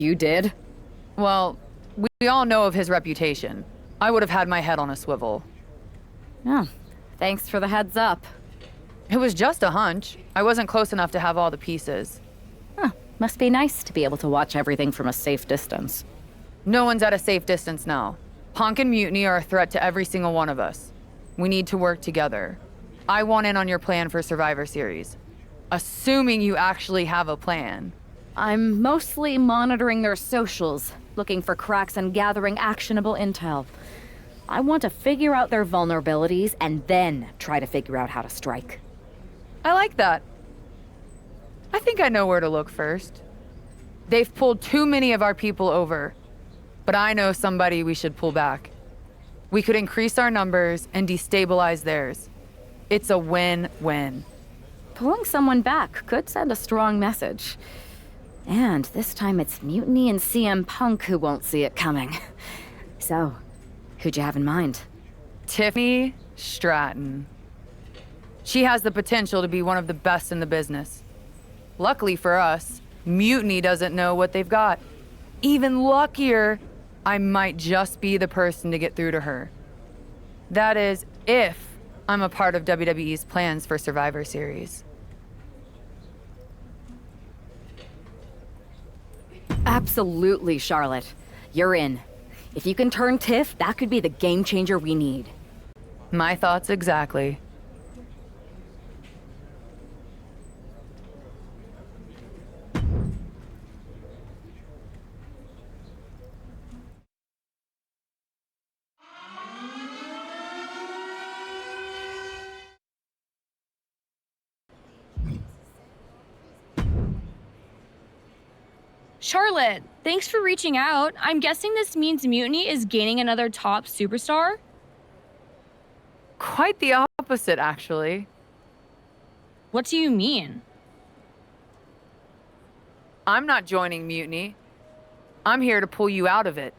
You did? Well, we all know of his reputation. I would have had my head on a swivel. Oh, thanks for the heads up. It was just a hunch. I wasn't close enough to have all the pieces. Huh, must be nice to be able to watch everything from a safe distance. No one's at a safe distance now. Punk and Mutiny are a threat to every single one of us. We need to work together. I want in on your plan for Survivor Series. Assuming you actually have a plan. I'm mostly monitoring their socials, looking for cracks and gathering actionable intel. I want to figure out their vulnerabilities and then try to figure out how to strike. I like that. I think I know where to look first. They've pulled too many of our people over, but I know somebody we should pull back. We could increase our numbers and destabilize theirs. It's a win-win. Pulling someone back could send a strong message. And this time it's Mutiny and CM Punk who won't see it coming. So, who'd you have in mind? Tiffany Stratton. She has the potential to be one of the best in the business. Luckily for us, Mutiny doesn't know what they've got. Even luckier, I might just be the person to get through to her. That is, if I'm a part of WWE's plans for Survivor Series. Absolutely, Charlotte. You're in. If you can turn Tiff, that could be the game changer we need. My thoughts exactly. Charlotte, thanks for reaching out. I'm guessing this means Mutiny is gaining another top superstar? Quite the opposite, actually. What do you mean? I'm not joining Mutiny. I'm here to pull you out of it.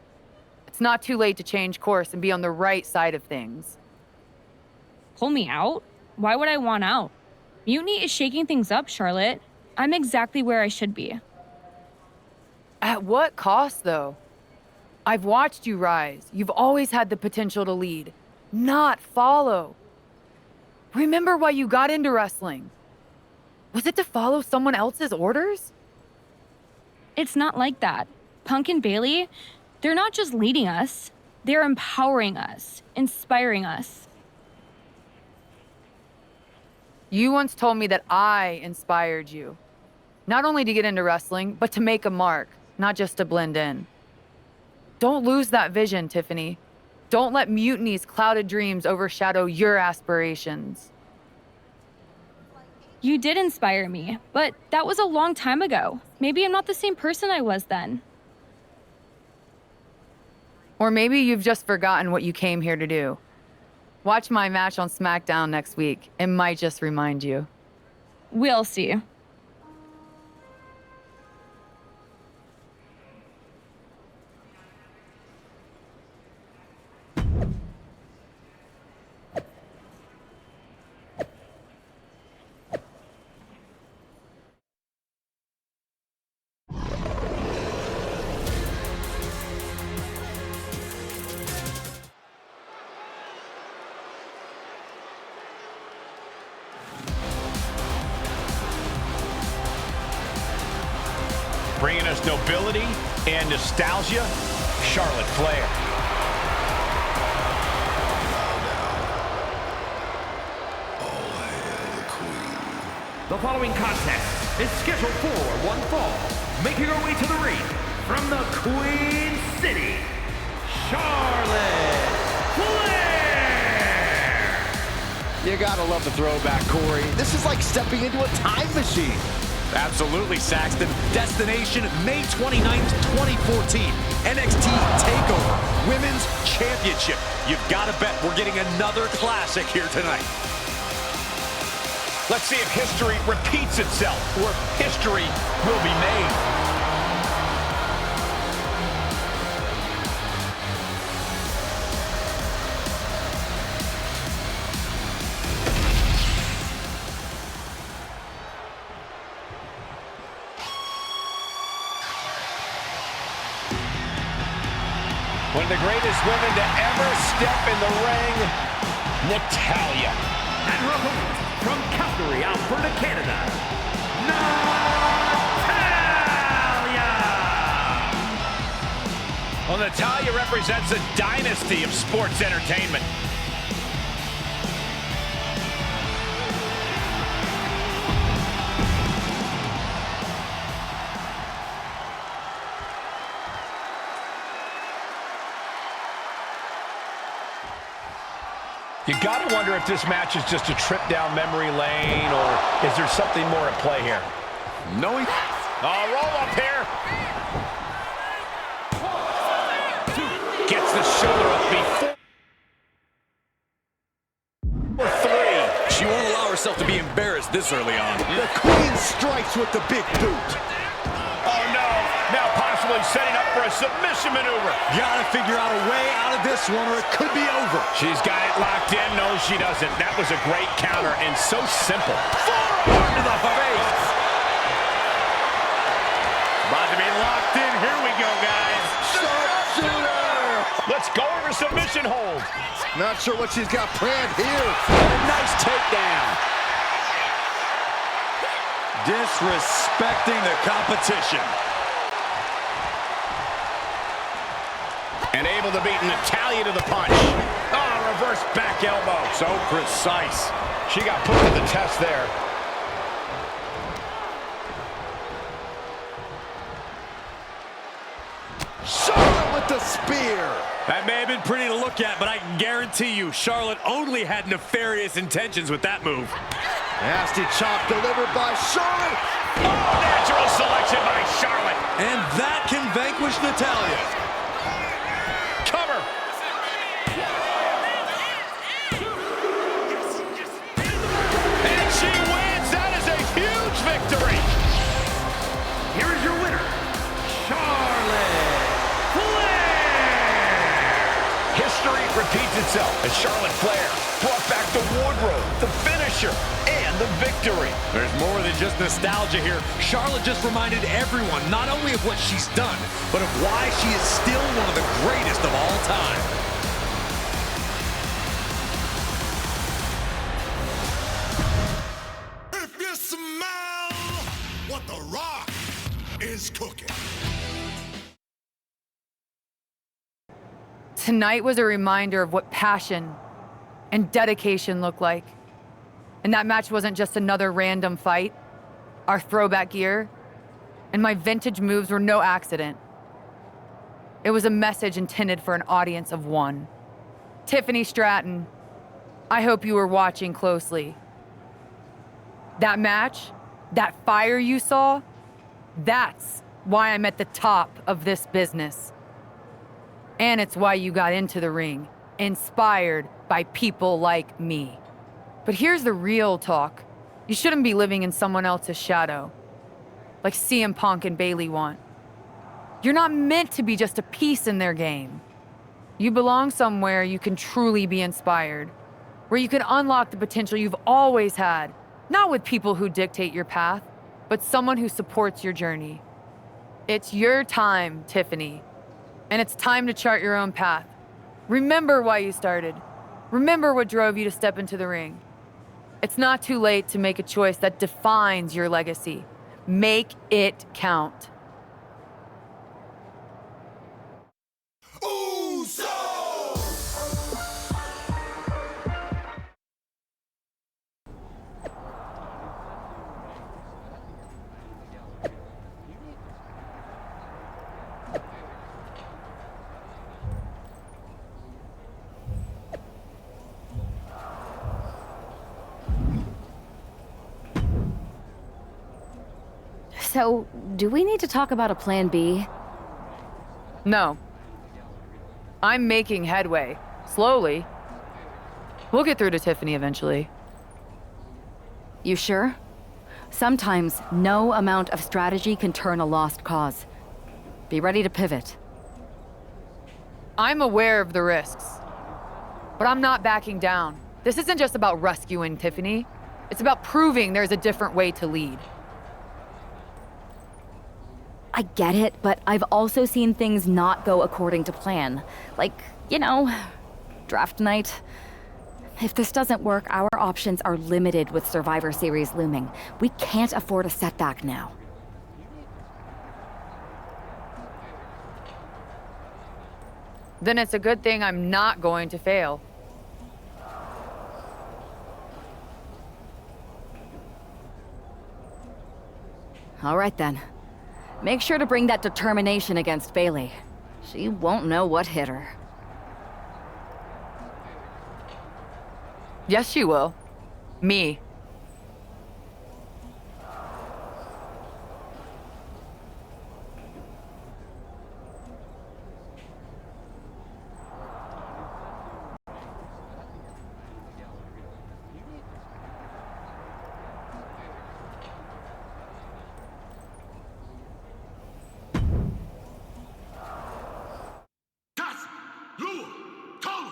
It's not too late to change course and be on the right side of things. Pull me out? Why would I want out? Mutiny is shaking things up, Charlotte. I'm exactly where I should be. At what cost, though? I've watched you rise. You've always had the potential to lead, not follow. Remember why you got into wrestling? Was it to follow someone else's orders? It's not like that. Punk and Bailey, they're not just leading us. They're empowering us, inspiring us. You once told me that I inspired you. Not only to get into wrestling, but to make a mark, not just to blend in. Don't lose that vision, Tiffany. Don't let Mutiny's clouded dreams overshadow your aspirations. You did inspire me, but that was a long time ago. Maybe I'm not the same person I was then. Or maybe you've just forgotten what you came here to do. Watch my match on SmackDown next week. It might just remind you. We'll see. Bringing us nobility and nostalgia, Charlotte Flair. The following contest is scheduled for one fall. Making her way to the ring from the Queen City, Charlotte Flair! You gotta love the throwback, Corey. This is like stepping into a time machine. Absolutely, Saxton. Destination May 29th, 2014. NXT TakeOver Women's Championship. You've got to bet we're getting another classic here tonight. Let's see if history repeats itself or if history will be made. One of the greatest women to ever step in the ring, Natalya. And her opponent, from Calgary, Alberta, Canada, Natalya! Well, Natalya represents a dynasty of sports entertainment. You gotta wonder if this match is just a trip down memory lane, or is there something more at play here? Knowing... Roll up here. Gets the shoulder up before three. She won't allow herself to be embarrassed this early on. The Queen strikes with the big boot. Oh no, now possibly setting up for a submission maneuver. Gotta figure out a way out of this one or it could be over. She's got it locked in. No, she doesn't. That was a great counter and so simple. Forearm to the face. About to be locked in. Here we go, guys. Sharpshooter! Let's go over submission hold. Not sure what she's got planned here. A nice takedown. Disrespecting the competition. And able to beat Natalya to the punch. Oh, reverse back elbow. So precise. She got put to the test there. Charlotte with the spear. That may have been pretty to look at, but I can guarantee you Charlotte only had nefarious intentions with that move. Nasty chop delivered by Charlotte. Oh, natural selection by Charlotte. And that can vanquish Natalya. Cover. And she wins. That is a huge victory. Here is your winner, Charlotte Flair! History repeats itself as Charlotte Flair brought back the wardrobe, the finisher, and the victory. There's more than just nostalgia here. Charlotte just reminded everyone not only of what she's done, but of why she is still one of the greatest of all time. If you smell what The Rock is cooking. Tonight was a reminder of what passion and dedication look like. And that match wasn't just another random fight. Our throwback gear and my vintage moves were no accident. It was a message intended for an audience of one. Tiffany Stratton, I hope you were watching closely. That match, that fire you saw, that's why I'm at the top of this business. And it's why you got into the ring, inspired by people like me. But here's the real talk. You shouldn't be living in someone else's shadow, like CM Punk and Bayley want. You're not meant to be just a piece in their game. You belong somewhere you can truly be inspired, where you can unlock the potential you've always had, not with people who dictate your path, but someone who supports your journey. It's your time, Tiffany, and it's time to chart your own path. Remember why you started. Remember what drove you to step into the ring. It's not too late to make a choice that defines your legacy. Make it count. So, do we need to talk about a plan B? No. I'm making headway. Slowly. We'll get through to Tiffany eventually. You sure? Sometimes no amount of strategy can turn a lost cause. Be ready to pivot. I'm aware of the risks, but I'm not backing down. This isn't just about rescuing Tiffany. It's about proving there's a different way to lead. I get it, but I've also seen things not go according to plan. Like, you know, draft night. If this doesn't work, our options are limited with Survivor Series looming. We can't afford a setback now. Then it's a good thing I'm not going to fail. All right then. Make sure to bring that determination against Bailey. She won't know what hit her. Yes, she will. Me. Das WOOO Total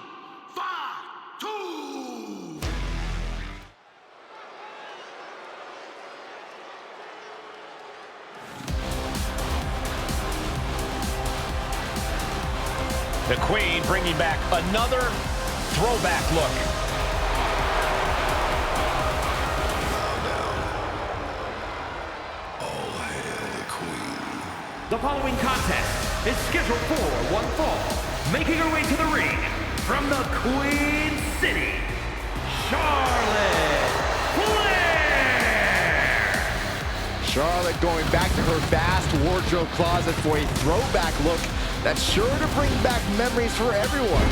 5-2. The Queen bringing back another throwback look. All hail the Queen. The following contest is scheduled for one fall. Making her way to the ring from the Queen City, Charlotte Flair! Charlotte going back to her vast wardrobe closet for a throwback look that's sure to bring back memories for everyone,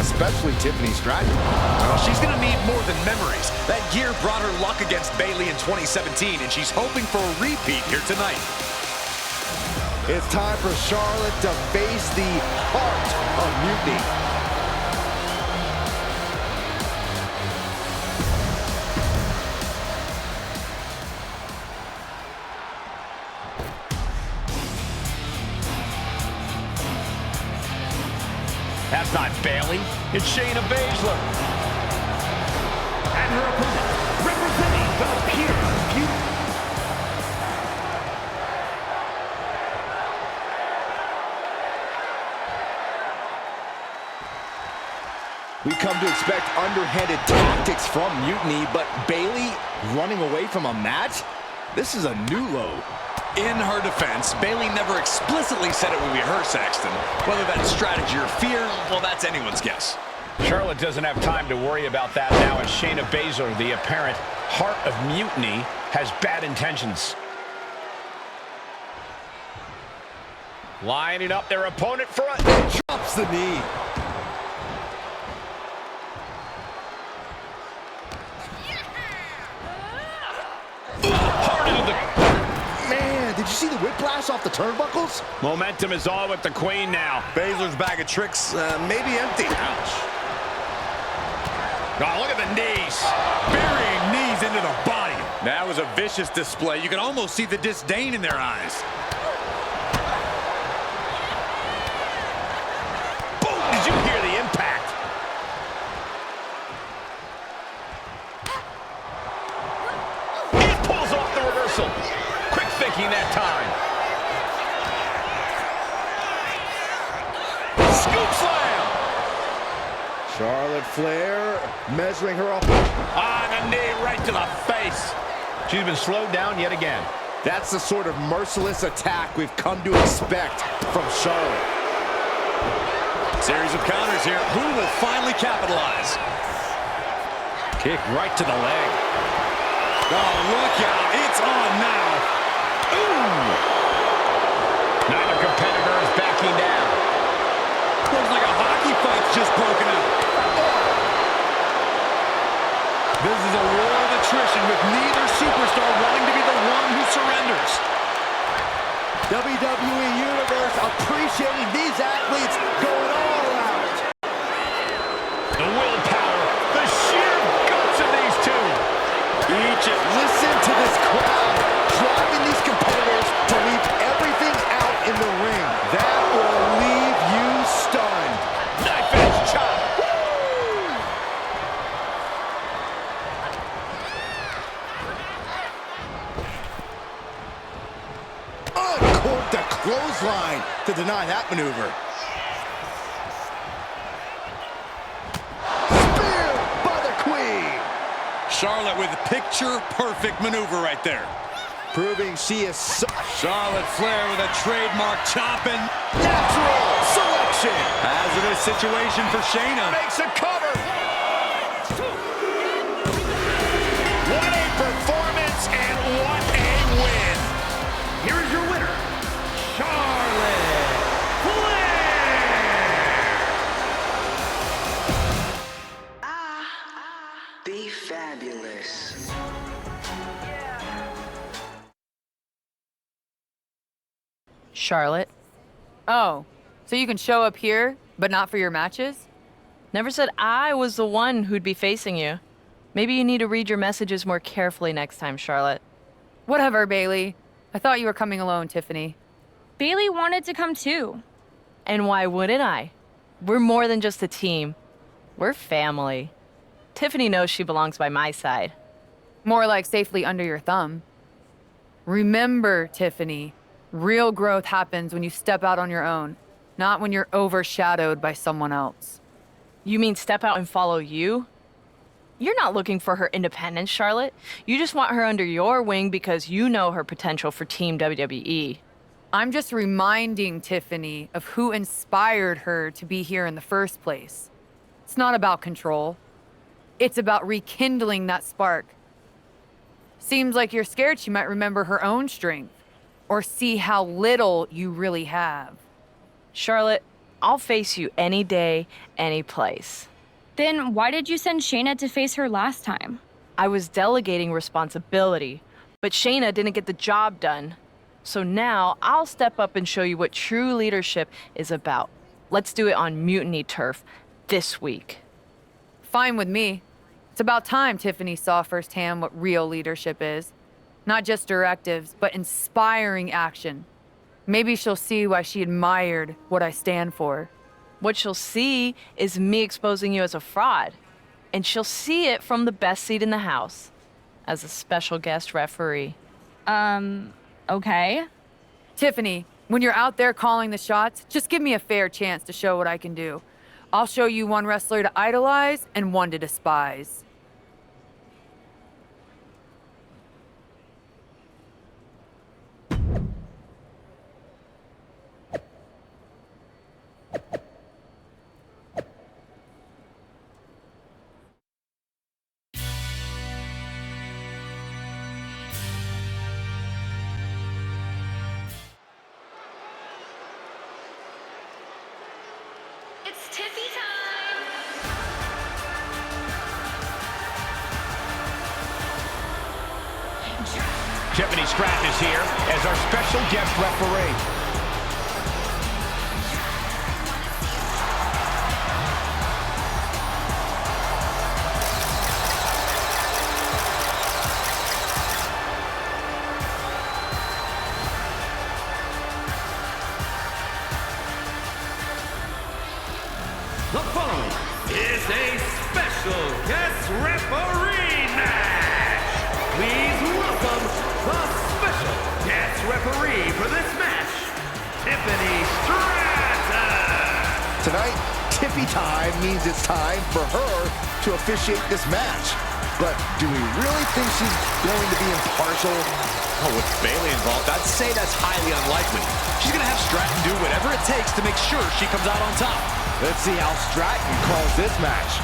especially Tiffany Stratton. Well, she's going to need more than memories. That gear brought her luck against Bailey in 2017, and she's hoping for a repeat here tonight. It's time for Charlotte to face the heart of mutiny. That's not Bailey. It's Shayna Baszler. And her opponent, representing the Pure Beauty. We've come to expect underhanded tactics from Mutiny, but Bailey running away from a match? This is a new low. In her defense, Bailey never explicitly said it would be her, Saxton. Whether that's strategy or fear, well, that's anyone's guess. Charlotte doesn't have time to worry about that now as Shayna Baszler, the apparent heart of mutiny, has bad intentions. Lining up their opponent for a... Drops the knee. Heart into the... Man, did you see the whiplash off the turnbuckles? Momentum is all with the Queen now. Baszler's bag of tricks, maybe empty. Ouch. Oh, look at the knees. Burying knees into the body. That was a vicious display. You can almost see the disdain in their eyes. Boom! Did you hear the impact? He pulls off the reversal. Quick thinking that time. Scoop slam! Charlotte Flair measuring her up. On a knee right to the face. She's been slowed down yet again. That's the sort of merciless attack we've come to expect from Charlotte. Series of counters here. Who will finally capitalize? Kick right to the leg. Oh, look out. It's on now. Ooh. Neither competitor is backing down. Looks like a hockey fight's just broken out. This is a war of attrition with neither superstar wanting to be the one who surrenders. WWE Universe appreciating these athletes going all out. The willpower, the sheer guts of these two. Listen to this crowd driving these competitors to leave everything out in the ring. That will leave you stunned. Knife edge chop. Uncorked the deny that maneuver. Spear by the Queen. Charlotte with picture-perfect maneuver right there. Proving she is so... Charlotte Flair with a trademark chopping. Natural selection. Hazardous situation for Shayna. Makes a cover. What a performance and what a win. Here is your winner, Charlotte Flair. Be fabulous. Charlotte? Oh, so you can show up here, but not for your matches? Never said I was the one who'd be facing you. Maybe you need to read your messages more carefully next time, Charlotte. Whatever, Bailey. I thought you were coming alone, Tiffany. Bailey wanted to come too. And why wouldn't I? We're more than just a team. We're family. Tiffany knows she belongs by my side. More like safely under your thumb. Remember, Tiffany, real growth happens when you step out on your own, not when you're overshadowed by someone else. You mean step out and follow you? You're not looking for her independence, Charlotte. You just want her under your wing because you know her potential for Team WWE. I'm just reminding Tiffany of who inspired her to be here in the first place. It's not about control. It's about rekindling that spark. Seems like you're scared she might remember her own strength or see how little you really have. Charlotte, I'll face you any day, any place. Then why did you send Shayna to face her last time? I was delegating responsibility, but Shayna didn't get the job done. So now I'll step up and show you what true leadership is about. Let's do it on Mutiny Turf this week. Fine with me. It's about time Tiffany saw firsthand what real leadership is. Not just directives, but inspiring action. Maybe she'll see why she admired what I stand for. What she'll see is me exposing you as a fraud. And she'll see it from the best seat in the house, as a special guest referee. Okay. Tiffany, when you're out there calling the shots, just give me a fair chance to show what I can do. I'll show you one wrestler to idolize and one to despise. It's Tiffy time! Tiffany Stratton is here as our special guest referee. The following is a special guest referee match. Please welcome the special guest referee for this match, Tiffany Stratton. Tonight, Tiffy time means it's time for her to officiate this match. But do we really think she's going to be impartial? Oh, with Bailey involved, I'd say that's highly unlikely. She's going to have Stratton do whatever it takes to make sure she comes out on top. Let's see how Stratton calls this match.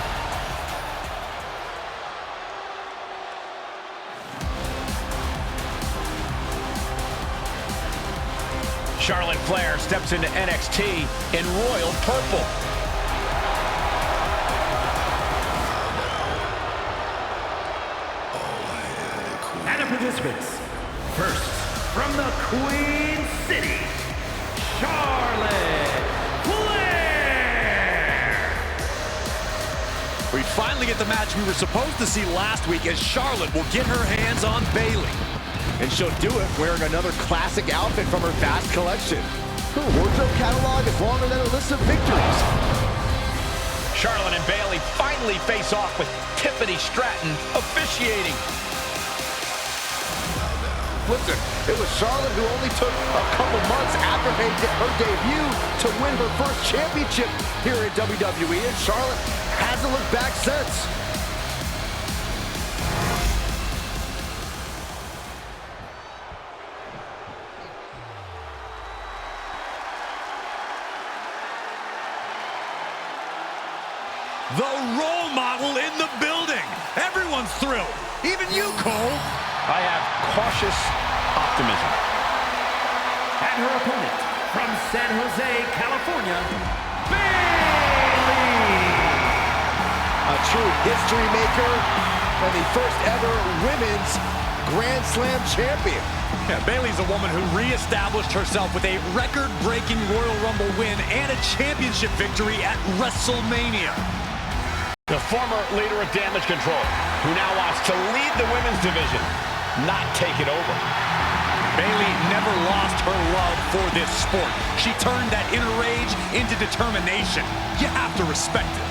Charlotte Flair steps into NXT in royal purple. And the participants, first from the Queen City, Charlotte Flair. We finally get the match we were supposed to see last week as Charlotte will get her hands on Bailey. And she'll do it wearing another classic outfit from her vast collection. Her wardrobe catalog is longer than her list of victories. Charlotte and Bailey finally face off with Tiffany Stratton officiating. Listen, it was Charlotte who only took a couple months after her debut to win her first championship here at WWE, and Charlotte hasn't looked back since. The role model in the building. Everyone's thrilled. Even you, Cole. I have cautious optimism. And her opponent from San Jose, California, Bayley. A true history maker and the first ever women's Grand Slam champion. Yeah, Bayley's a woman who reestablished herself with a record-breaking Royal Rumble win and a championship victory at WrestleMania. The former leader of Damage Control, who now wants to lead the women's division, not take it over. Bayley never lost her love for this sport. She turned that inner rage into determination. You have to respect it.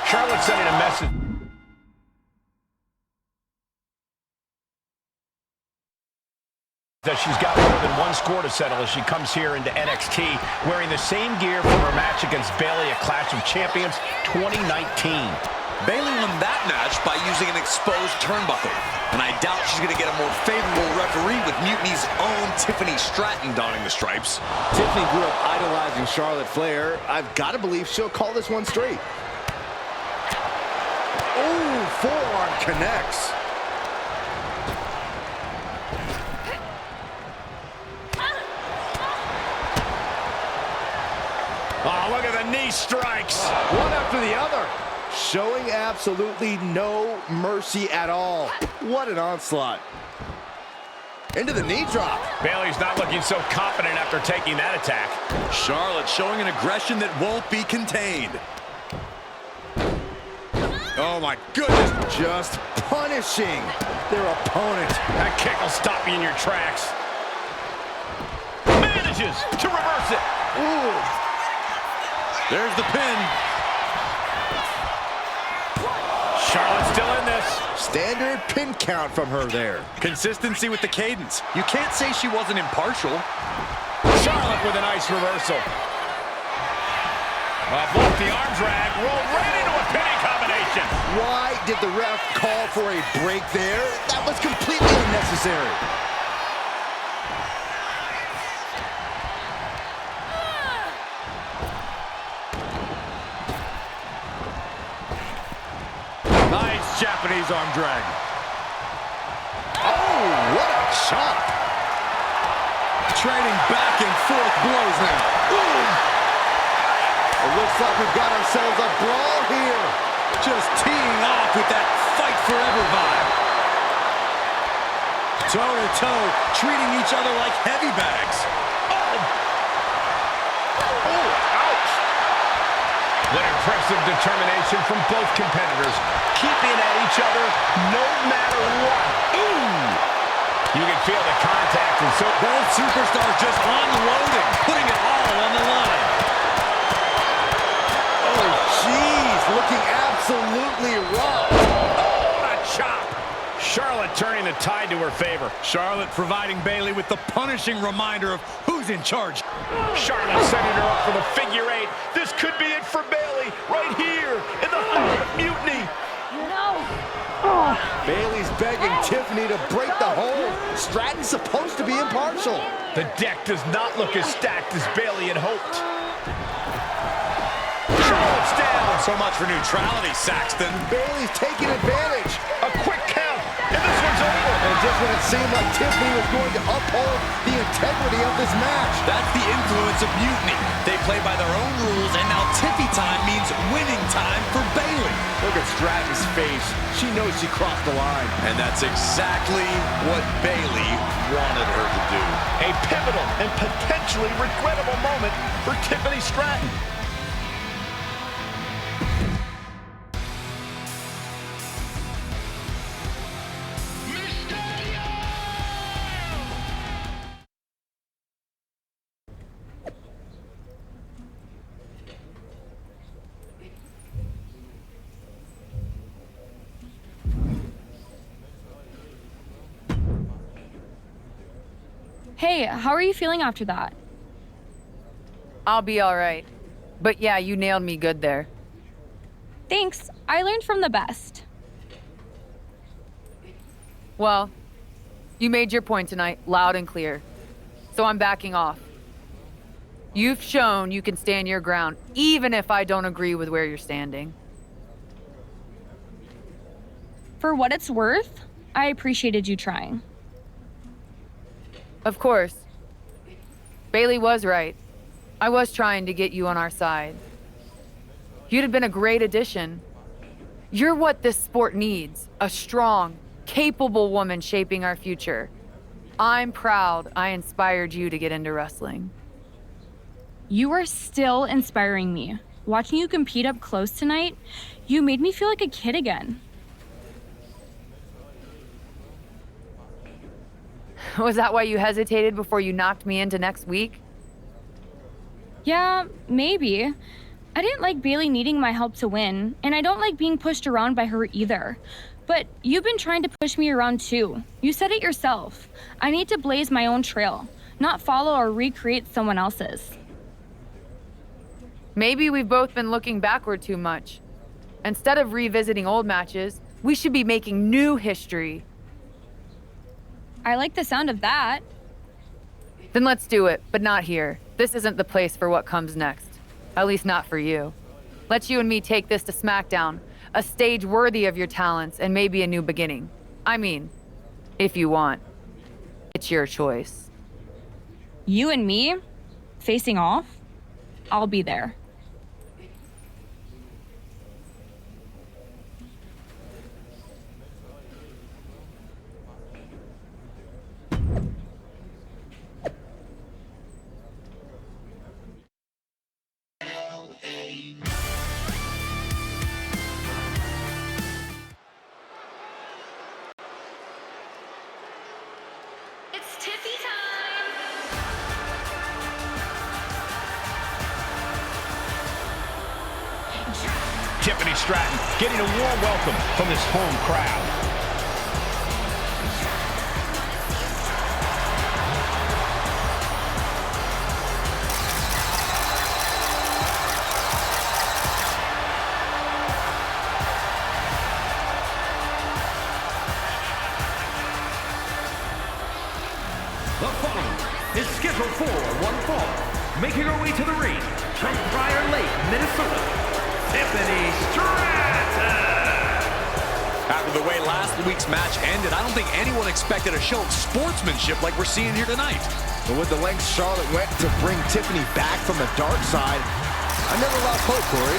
Charlotte sending a message that she's got more than one score to settle as she comes here into NXT wearing the same gear from her match against Bayley at Clash of Champions 2019. Bayley won that match by using an exposed turnbuckle. And I doubt she's going to get a more favorable referee with Mutiny's own Tiffany Stratton donning the stripes. Tiffany grew up idolizing Charlotte Flair. I've got to believe she'll call this one straight. Ooh, forearm connects. Oh, look at the knee strikes. One after the other. Showing absolutely no mercy at all. What an onslaught. Into the knee drop. Bayley's not looking so confident after taking that attack. Charlotte showing an aggression that won't be contained. Oh my goodness. Just punishing their opponent. That kick will stop you in your tracks. Manages to reverse it. Ooh. There's the pin. Charlotte's still in this. Standard pin count from her there. Consistency with the cadence. You can't say she wasn't impartial. Charlotte with a nice reversal. Off the arm drag, rolled right into a pinning combination. Why did the ref call for a break there? That was completely unnecessary. Nice Japanese arm drag. Oh, what a chop. Trading back and forth blows now. Ooh. It looks like we've got ourselves a brawl here. Just teeing off with that fight forever vibe. Toe to toe, treating each other like heavy bags. Oh, ouch. What impressive determination from both competitors. Keeping at each other no matter what. Ooh! You can feel the contact, and so both superstars just unloading, putting it all on the line. Oh, jeez, looking absolutely rough. oh, what a chop! Charlotte turning the tide to her favor. Charlotte providing Bayley with the punishing reminder of who's in charge. Charlotte setting her up for the figure eight. This could be it for Bayley right here in the heart of Mutiny. Bayley's begging Tiffany to break the hold. Stratton's supposed to be impartial. The deck does not look as stacked as Bayley had hoped. Charlotte's down. So much for neutrality, Saxton. Bayley's taking advantage. A quick count, and this one's over. And just when it seemed like Tiffany was going to uphold the integrity of this match. That's the influence of Mutiny. They play by their own rules, and now Tiffy time means winning time for Bayley. Look at Stratton's face. She knows she crossed the line. And that's exactly what Bayley wanted her to do. A pivotal and potentially regrettable moment for Tiffany Stratton. Hey, how are you feeling after that? I'll be all right. But yeah, you nailed me good there. Thanks. I learned from the best. Well, you made your point tonight, loud and clear. So I'm backing off. You've shown you can stand your ground, even if I don't agree with where you're standing. For what it's worth, I appreciated you trying. Of course. Bailey was right. I was trying to get you on our side. You'd have been a great addition. You're what this sport needs, a strong, capable woman shaping our future. I'm proud I inspired you to get into wrestling. You are still inspiring me. Watching you compete up close tonight, you made me feel like a kid again. Was that why you hesitated before you knocked me into next week? Yeah, maybe. I didn't like Bailey needing my help to win, and I don't like being pushed around by her either. But you've been trying to push me around too. You said it yourself. I need to blaze my own trail, not follow or recreate someone else's. Maybe we've both been looking backward too much. Instead of revisiting old matches, we should be making new history. I like the sound of that. Then let's do it, but not here. This isn't the place for what comes next. At least not for you. Let's you and me take this to SmackDown, a stage worthy of your talents and maybe a new beginning. I mean, if you want. It's your choice. You and me? Facing off? I'll be there. Tiffany Stratton getting a warm welcome from this home crowd. The following is scheduled for one fall, making her way to the ring from Prior Lake, Minnesota, Tiffany Stratton. After the way last week's match ended, I don't think anyone expected a show of sportsmanship like we're seeing here tonight. But with the lengths Charlotte went to bring Tiffany back from the dark side, I never lost hope, Corey.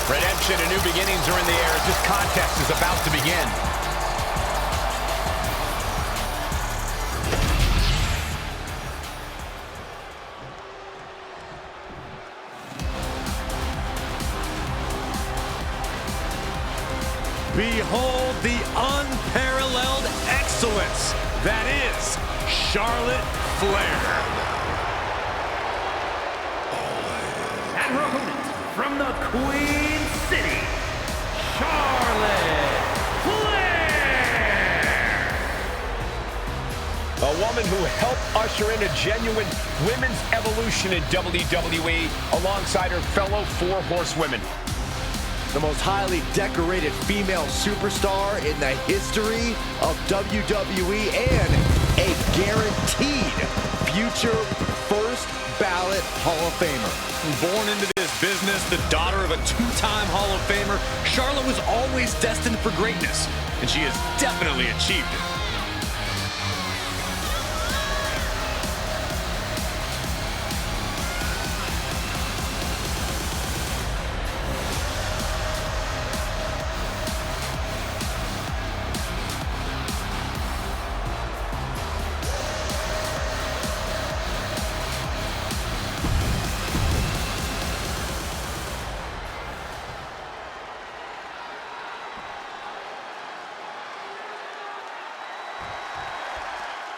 Redemption and new beginnings are in the air as this contest is about to begin. Behold the unparalleled excellence that is Charlotte Flair. And her opponent from the Queen City, Charlotte Flair. A woman who helped usher in a genuine women's evolution in WWE alongside her fellow four horsewomen. The most highly decorated female superstar in the history of WWE and a guaranteed future first ballot Hall of Famer. Born into this business, the daughter of a two-time Hall of Famer, Charlotte was always destined for greatness, and she has definitely achieved it.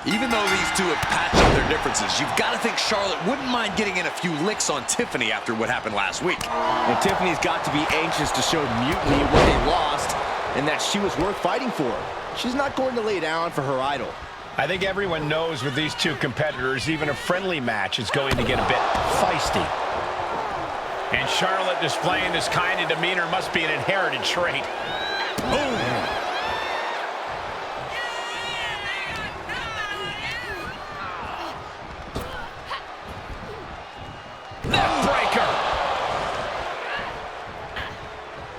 Even though these two have patched up their differences, you've got to think Charlotte wouldn't mind getting in a few licks on Tiffany after what happened last week. And Tiffany's got to be anxious to show Mutiny what they lost and that she was worth fighting for. She's not going to lay down for her idol. I think everyone knows with these two competitors, even a friendly match is going to get a bit feisty. And Charlotte displaying this kind of demeanor must be an inherited trait. Boom! Neckbreaker!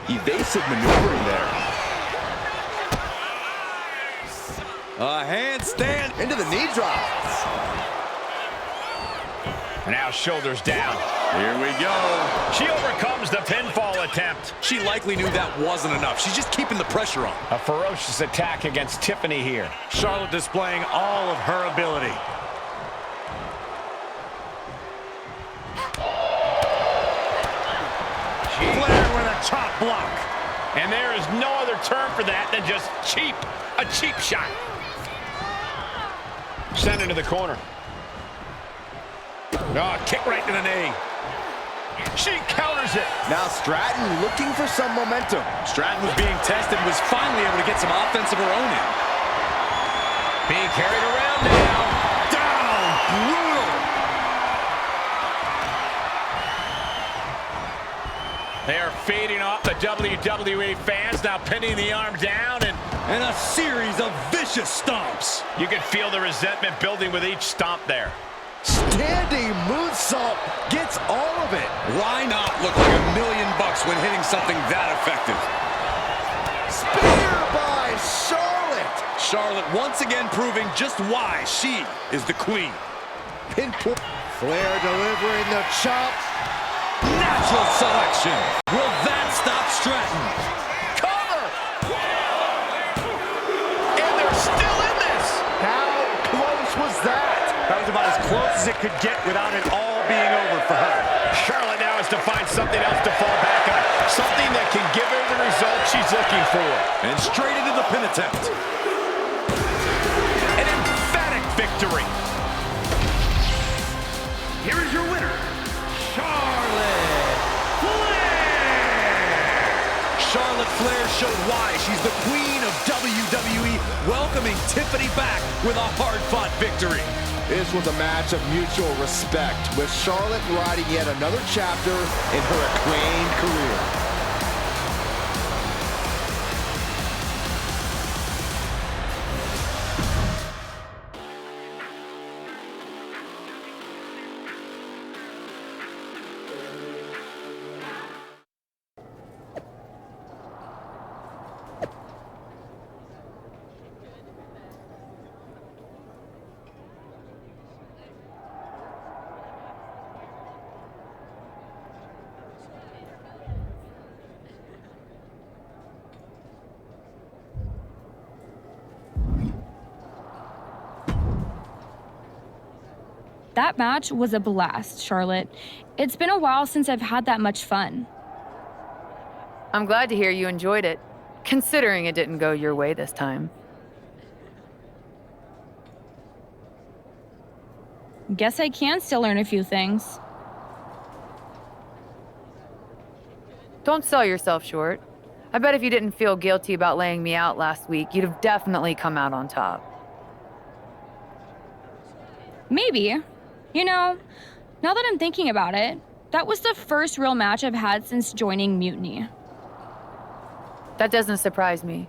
Evasive maneuvering there. A handstand Into the knee drop. Now shoulders down. Here we go. She overcomes the pinfall attempt. She likely knew that wasn't enough. She's just keeping the pressure on. A ferocious attack against Tiffany here. Charlotte displaying all of her ability. Flair with a chop block. And there is no other term for that than just cheap. A cheap shot. Sent into the corner. Oh, kick right to the knee. She counters it. Now Stratton looking for some momentum. Stratton was being tested and was finally able to get some offense of her own in. Being carried around now. Down. Brutal. They are feeding off the WWE fans, now pinning the arm down, And a series of vicious stomps. you can feel the resentment building with each stomp there. Standing moonsault gets all of it. Why not look like $1 million when hitting something that effective? Spear by Charlotte. Charlotte once again proving just why she is the queen. Pinpoint. Flair delivering the chop. Natural selection. Will that stop Stratton? Cover! And they're still in this! How close was that? That was about as close as it could get without it all being over for her. Charlotte now has to find something else to fall back on. Something that can give her the result she's looking for. And straight into the pin attempt. An emphatic victory. Here is your winner, Charlotte Flair! Charlotte Flair showed why she's the queen of WWE, welcoming Tiffany back with a hard-fought victory. This was a match of mutual respect, with Charlotte riding yet another chapter in her acclaimed career. That match was a blast, Charlotte. It's been a while since I've had that much fun. I'm glad to hear you enjoyed it, considering it didn't go your way this time. Guess I can still learn a few things. Don't sell yourself short. I bet if you didn't feel guilty about laying me out last week, you'd have definitely come out on top. Maybe. You know, now that I'm thinking about it, that was the first real match I've had since joining Mutiny. That doesn't surprise me.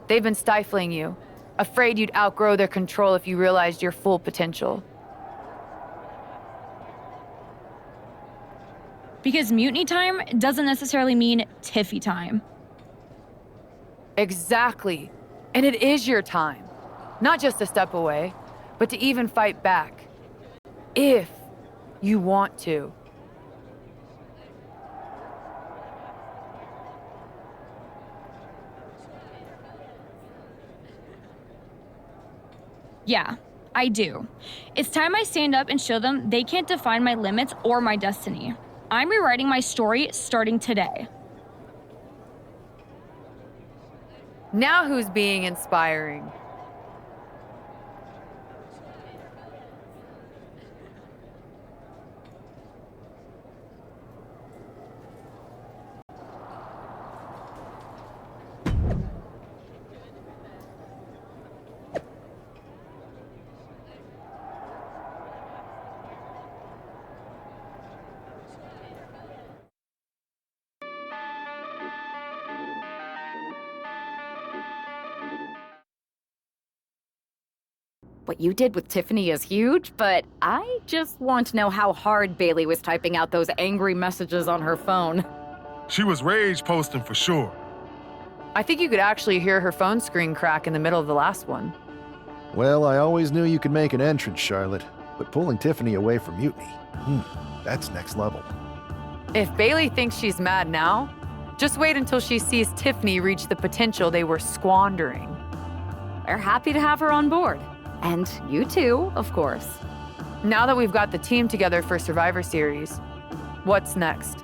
They've been stifling you, afraid you'd outgrow their control if you realized your full potential. Because Mutiny time doesn't necessarily mean Tiffy time. Exactly. And it is your time. Not just a step away, but to even fight back. If you want to. Yeah, I do. It's time I stand up and show them they can't define my limits or my destiny. I'm rewriting my story starting today. Now who's being inspiring? what you did with Tiffany is huge, but I just want to know how hard Bailey was typing out those angry messages on her phone. She was rage posting for sure. I think you could actually hear her phone screen crack in the middle of the last one. Well, I always knew you could make an entrance, Charlotte, but pulling Tiffany away from Mutiny, that's next level. If Bailey thinks she's mad now, just wait until she sees Tiffany reach the potential they were squandering. We're happy to have her on board. And you too, of course. Now that we've got the team together for Survivor Series, what's next?